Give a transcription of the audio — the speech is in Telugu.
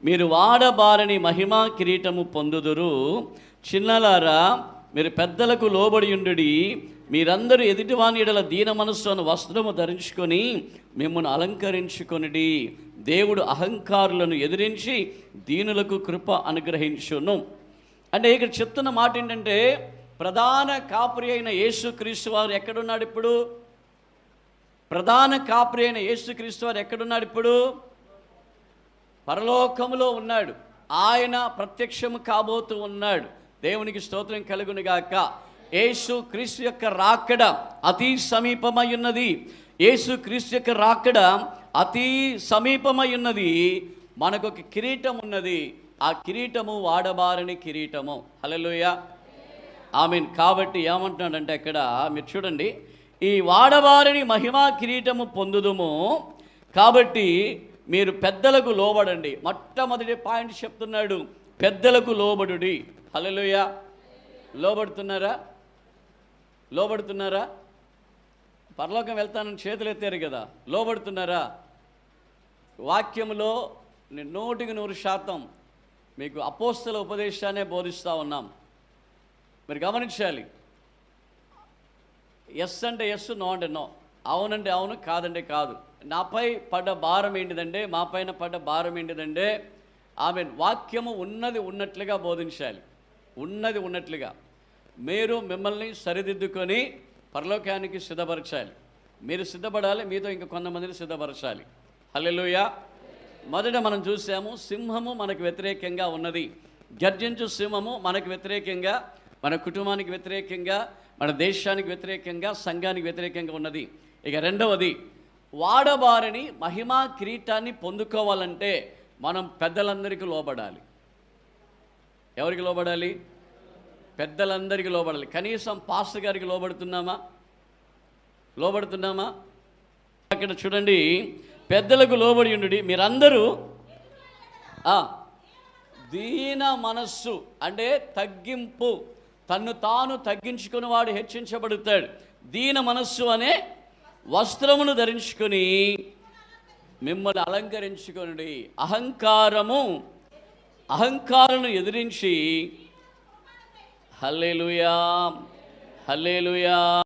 మీరు వాడబారని మహిమా కిరీటము పొందుదురు. చిన్నలారా, మీరు పెద్దలకు లోబడి ఉండుడి. మీరందరూ ఎదుటివాని ఎడల దీన మనస్సు అను వస్త్రము ధరించుకొని మిమ్మల్ని అలంకరించుకొనిడి. దేవుడు అహంకారులను ఎదిరించి దీనులకు కృప అనుగ్రహించును. అంటే ఇక్కడ చెప్తున్న మాట ఏంటంటే, ప్రధాన కాపరి అయిన యేసుక్రీస్తు వారు ఎక్కడున్నాడు ఇప్పుడు? ప్రధాన కాపరి అయిన యేసుక్రీస్తు వారు ఎక్కడున్నాడు ఇప్పుడు? పరలోకములో ఉన్నాడు. ఆయన ప్రత్యక్షము కాబోతూ ఉన్నాడు. దేవునికి స్తోత్రం కలుగునుగాక. యేసు క్రీస్తు యొక్క రాకడ అతి సమీపమై ఉన్నది. యేసు క్రీస్తు యొక్క రాకడ అతి సమీపమై ఉన్నది. మనకు ఒక కిరీటం ఉన్నది. ఆ కిరీటము వాడబారని కిరీటము. హల్లెలూయా, ఆమేన్. కాబట్టి ఏమంటున్నాడంటే అక్కడ మీరు చూడండి, ఈ వాడబారని మహిమా కిరీటము పొందుదుము. కాబట్టి మీరు పెద్దలకు లోబడండి. మొట్టమొదటి పాయింట్ చెప్తున్నాడు, పెద్దలకు లోబడుడి. హల్లెలూయా. లోబడుతున్నారా? లోబడుతున్నారా? పరలోకం వెళ్తానని చేతులు ఎత్తారు కదా, లోబడుతున్నారా? వాక్యములో 100% మీకు అపోస్తల ఉపదేశాన్ని బోధిస్తూ ఉన్నాం. మీరు గమనించాలి. ఎస్ అంటే ఎస్, నో అంటే నో, అవునంటే అవును, కాదంటే కాదు. నాపై పడ్డ భారం ఏంటిదంటే, మా పైన పడ్డ భారం ఏంటిదంటే, ఆమె వాక్యము ఉన్నది ఉన్నట్లుగా బోధించాలి. ఉన్నది ఉన్నట్లుగా మీరు మిమ్మల్ని సరిదిద్దుకొని పరలోకానికి సిద్ధపరచాలి. మీరు సిద్ధపడాలి, మీతో ఇంకా కొంతమందిని సిద్ధపరచాలి. హల్లెలూయా. మొదట మనం చూసాము, సింహము మనకు వ్యతిరేకంగా ఉన్నది. గర్జించు సింహము మనకు వ్యతిరేకంగా, మన కుటుంబానికి వ్యతిరేకంగా, మన దేశానికి వ్యతిరేకంగా, సంఘానికి వ్యతిరేకంగా ఉన్నది. ఇక రెండవది, వాడబారని మహిమా కిరీటాన్ని పొందుకోవాలంటే మనం పెద్దలందరికీ లోబడాలి. ఎవరికి లోబడాలి? పెద్దలందరికీ లోబడాలి. కనీసం పాస్టర్ గారికి లోబడుతున్నామా? లోబడుతున్నామా? అక్కడ చూడండి, పెద్దలకు లోబడి ఉండుడి. మీరందరూ దీన మనస్సు అంటే తగ్గింపు, తన్ను తాను తగ్గించుకుని వాడు హెచ్చించబడతాడు. దీన మనస్సు అనే వస్త్రమును ధరించుకొని మిమ్మల్ని అలంకరించుకొనుడి. అహంకారను ఎదిరించి. హల్లెలూయా, హల్లెలూయా.